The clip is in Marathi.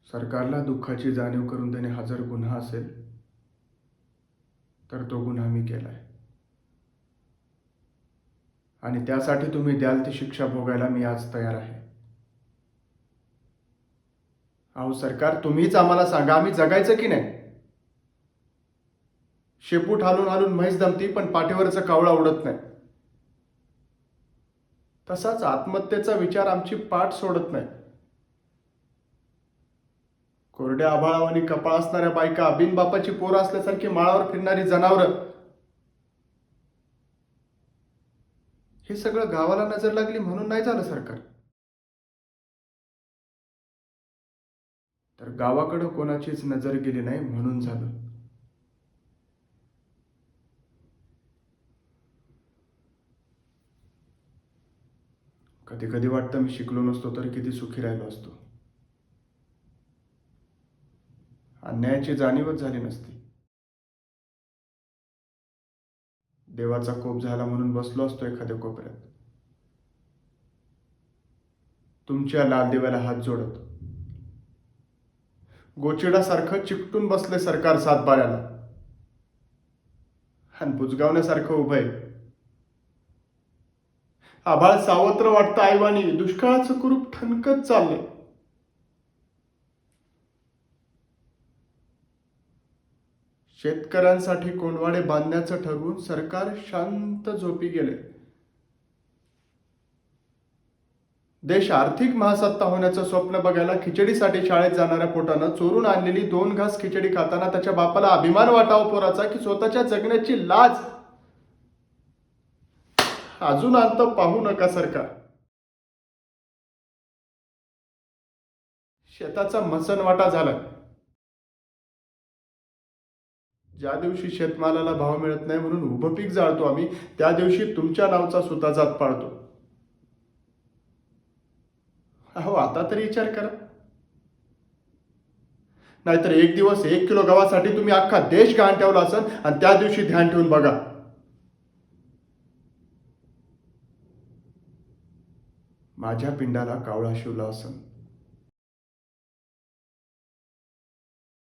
सरकारला दुःखाची जाणीव करून देणे हा जर गुन्हा असेल तर तो गुन्हा मी केलाय आणि त्यासाठी तुम्ही द्याल ती शिक्षा भोगायला मी आज तयार आहे. अहो सरकार, तुम्हीच आम्हाला सांगा, आम्ही जगायचं की नाही? शेपूट हालून हालून म्हैस दमती पण पाठीवरचा कावळा उडत नाही. तसाच आत्महत्येचा विचार आमची पाठ सोडत नाही. कोरड्या आभाळावानी कपाळ असणाऱ्या बायका, बिनबापाची पोरं असल्यासारखी माळावर फिरणारी जनावरं, हे सगळं गावाला नजर लागली म्हणून नाही झालं सरकार. तर गावाकडं कोणाचीच नजर गेली नाही म्हणून झालं. कधी कधी वाटतं मी शिकलो नसतो तर किती सुखी राहिलो असतो. अन्यायाची जाणीवच झाली नसती. देवाचा कोप झाला म्हणून बसलो असतो एखाद्या कोपऱ्यात, तुमच्या लाल दिव्याला हात जोडत. गोचिडासारखं चिकटून बसले सरकार सातबाऱ्याला आणि बुजगावण्यासारखं उभं आहे. आभाळ सावत्र वाटतं आईवानी, दुष्काळाचं कुरूप ठणकत चाललंय. शेतकऱ्यांसाठी कोंडवाडे बांधण्याचं ठरवून सरकार शांत झोपी गेले. देश आर्थिक महासत्ता होण्याचं स्वप्न बघायला खिचडीसाठी शाळेत जाणाऱ्या पोटानं चोरून आणलेली 2 घास खिचडी खाताना त्याच्या बापाला अभिमान वाटावा पोराचा की स्वतःच्या जगण्याची लाज अजून अंत पाहू नका सरकार. शेताचा मसनवाटा झाला. ज्या दिवशी शेतमालाला भाव मिळत नाही म्हणून उभं पीक जाळतो आम्ही, त्या दिवशी तुमच्या नावचा सुताजात पाळतो. अहो आता तरी विचार करा. नाहीतर एक दिवस 1 किलो गव्हासाठी तुम्ही अख्खा देश गहाण ठेवला असेल आणि त्या दिवशी ध्यान ठेवून बघा. माझ्या पिंडाला कावळा शिवला असेल